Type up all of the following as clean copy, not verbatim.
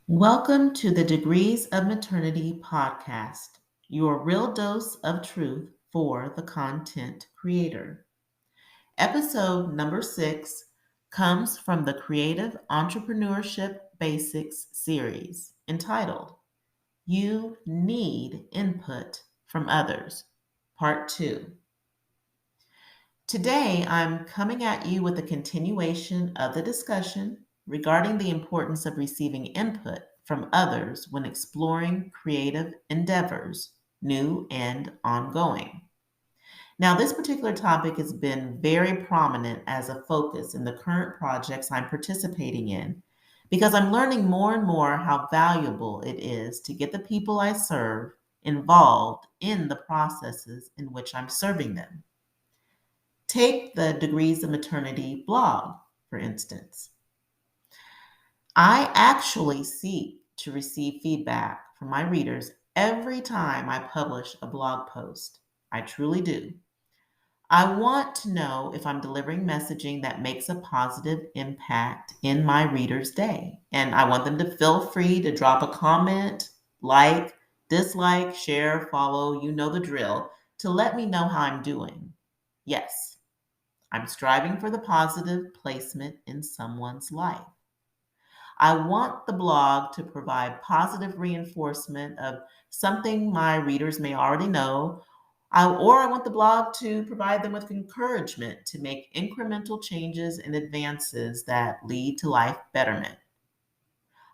Welcome to the Degrees of Maternity podcast, your real dose of truth for the content creator. Episode number 6 comes from the Creative Entrepreneurship Basics series entitled You Need Input from Others, Part 2. Today, I'm coming at you with a continuation of the discussion regarding the importance of receiving input from others when exploring creative endeavors, new and ongoing. Now, this particular topic has been very prominent as a focus in the current projects I'm participating in because I'm learning more and more how valuable it is to get the people I serve involved in the processes in which I'm serving them. Take the Degrees of Maternity blog, for instance. I actually seek to receive feedback from my readers every time I publish a blog post. I truly do. I want to know if I'm delivering messaging that makes a positive impact in my reader's day. And I want them to feel free to drop a comment, like, dislike, share, follow, you know the drill, to let me know how I'm doing. Yes, I'm striving for the positive placement in someone's life. I want the blog to provide positive reinforcement of something my readers may already know, or I want the blog to provide them with encouragement to make incremental changes and advances that lead to life betterment.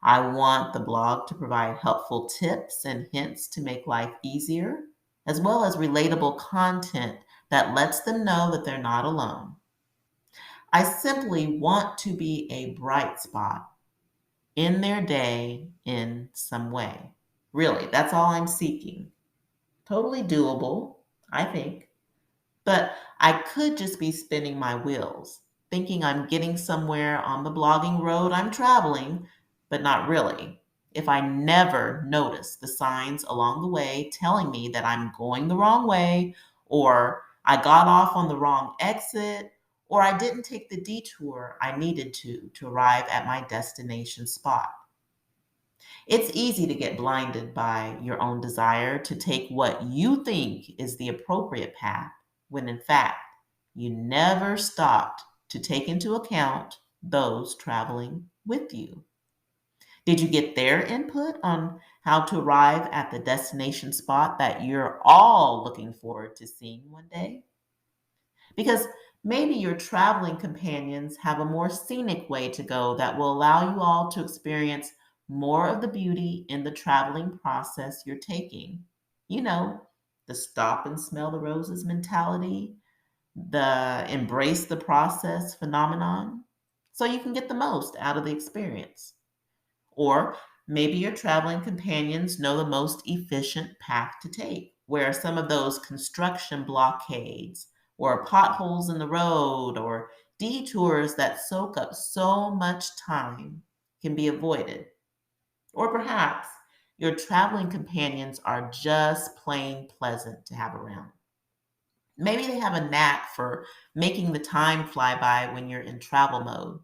I want the blog to provide helpful tips and hints to make life easier, as well as relatable content that lets them know that they're not alone. I simply want to be a bright spot in their day in some way. Really, that's all I'm seeking. Totally doable, I think. But I could just be spinning my wheels, thinking I'm getting somewhere on the blogging road I'm traveling, but not really. If I never notice the signs along the way telling me that I'm going the wrong way, or I got off on the wrong exit, or I didn't take the detour I needed to arrive at my destination spot. It's easy to get blinded by your own desire to take what you think is the appropriate path, when in fact, you never stopped to take into account those traveling with you. Did you get their input on how to arrive at the destination spot that you're all looking forward to seeing one day? Because maybe your traveling companions have a more scenic way to go that will allow you all to experience more of the beauty in the traveling process you're taking. You know, the stop and smell the roses mentality, the embrace the process phenomenon, so you can get the most out of the experience. Or maybe your traveling companions know the most efficient path to take, where some of those construction blockades or potholes in the road or detours that soak up so much time can be avoided. Or perhaps your traveling companions are just plain pleasant to have around. Maybe they have a knack for making the time fly by when you're in travel mode.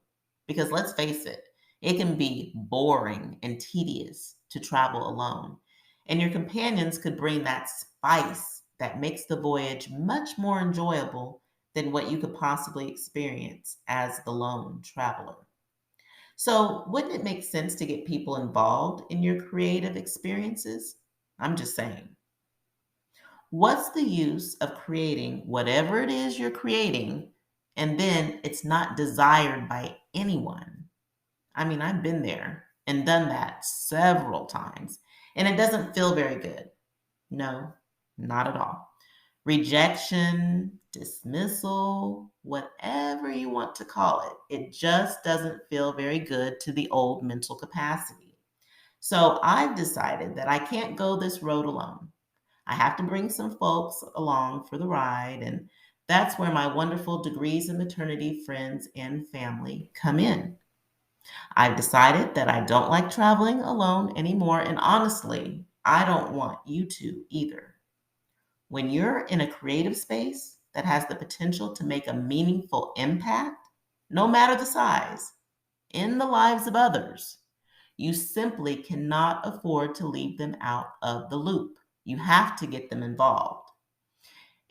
Because let's face it, it can be boring and tedious to travel alone. And your companions could bring that spice that makes the voyage much more enjoyable than what you could possibly experience as the lone traveler. So, wouldn't it make sense to get people involved in your creative experiences? I'm just saying. What's the use of creating whatever it is you're creating and then it's not desired by anyone? I mean, I've been there and done that several times, and it doesn't feel very good. No, not at all. Rejection, dismissal, whatever you want to call it, it just doesn't feel very good to the old mental capacity. So I've decided that I can't go this road alone. I have to bring some folks along for the ride, and that's where my wonderful Degrees of Maternity friends and family come in. I've decided that I don't like traveling alone anymore, and honestly, I don't want you to either. When you're in a creative space that has the potential to make a meaningful impact, no matter the size, in the lives of others, You simply cannot afford to leave them out of the loop. You have to get them involved.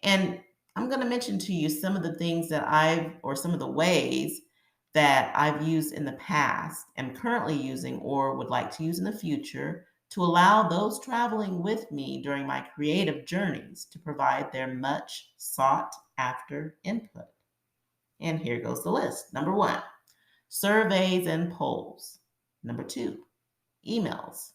And I'm going to mention to you some of the things that or some of the ways that I've used in the past, am currently using, or would like to use in the future to allow those traveling with me during my creative journeys to provide their much sought after input. And here goes the list. Number 1, surveys and polls. Number 2, emails.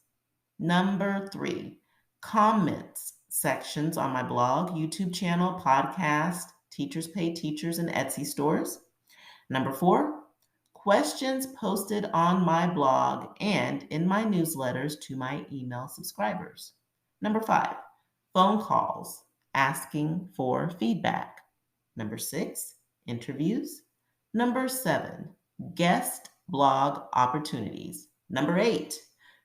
Number 3, comments sections on my blog, YouTube channel, podcast, Teachers Pay Teachers, and Etsy stores. Number 4, questions posted on my blog and in my newsletters to my email subscribers. Number 5, phone calls asking for feedback. Number 6, interviews. Number 7, guest blog opportunities. Number 8,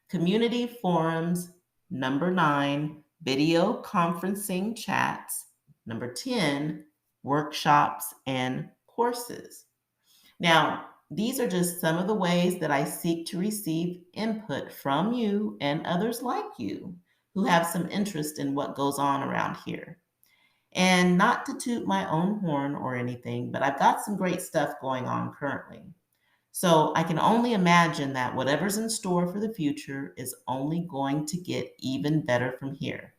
community forums. Number 9, video conferencing chats. Number 10, workshops and courses. Now, these are just some of the ways that I seek to receive input from you and others like you who have some interest in what goes on around here. And not to toot my own horn or anything, but I've got some great stuff going on currently. So I can only imagine that whatever's in store for the future is only going to get even better from here.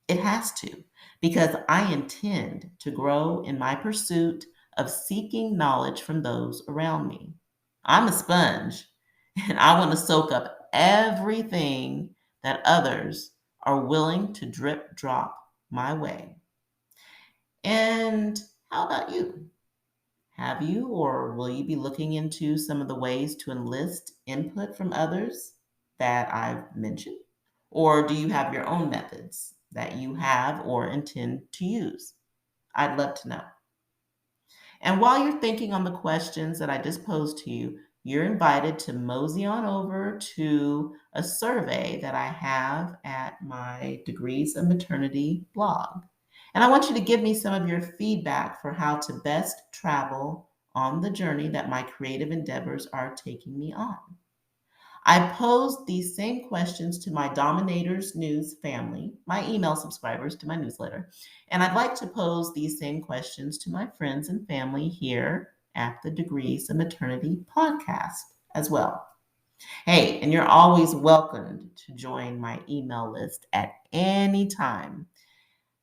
It has to, because I intend to grow in my pursuit of seeking knowledge from those around me. I'm a sponge, and I want to soak up everything that others are willing to drip drop my way. And how about you? Have you or will you be looking into some of the ways to enlist input from others that I've mentioned? Or do you have your own methods that you have or intend to use? I'd love to know. And while you're thinking on the questions that I just posed to you, you're invited to mosey on over to a survey that I have at my Degrees of Maternity blog. And I want you to give me some of your feedback for how to best travel on the journey that my creative endeavors are taking me on. I posed these same questions to my Dominators News family, my email subscribers to my newsletter, and I'd like to pose these same questions to my friends and family here at the Degrees of Maternity podcast as well. Hey, and you're always welcomed to join my email list at any time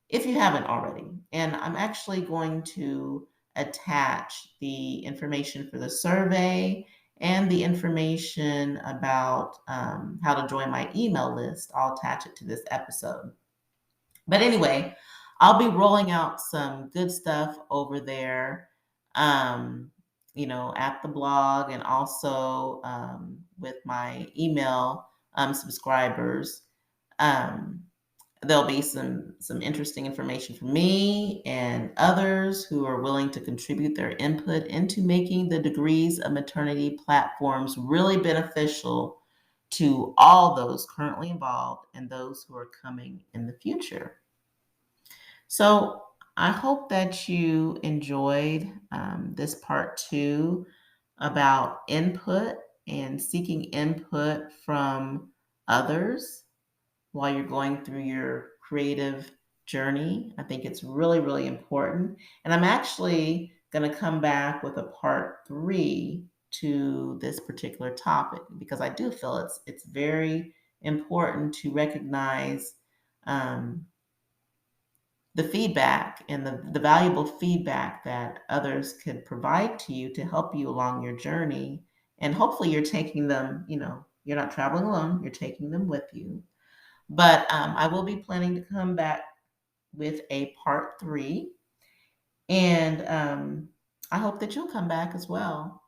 if you haven't already. And I'm actually going to attach the information for the survey and the information about how to join my email list. I'll attach it to this episode. But anyway, I'll be rolling out some good stuff over there, at the blog and also with my email subscribers. There'll be some interesting information from me and others who are willing to contribute their input into making the Degrees of Maternity platforms really beneficial to all those currently involved and those who are coming in the future. So I hope that you enjoyed this part 2 about input and seeking input from others while you're going through your creative journey. I think it's really, really important. And I'm actually going to come back with a part 3 to this particular topic because I do feel it's very important to recognize the feedback and the valuable feedback that others could provide to you to help you along your journey. And hopefully you're taking them, you're not traveling alone, you're taking them with you. But I will be planning to come back with a part 3. And I hope that you'll come back as well.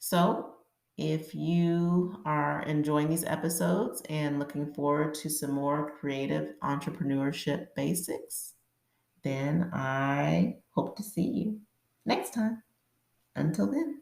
So if you are enjoying these episodes and looking forward to some more creative entrepreneurship basics, then I hope to see you next time. Until then.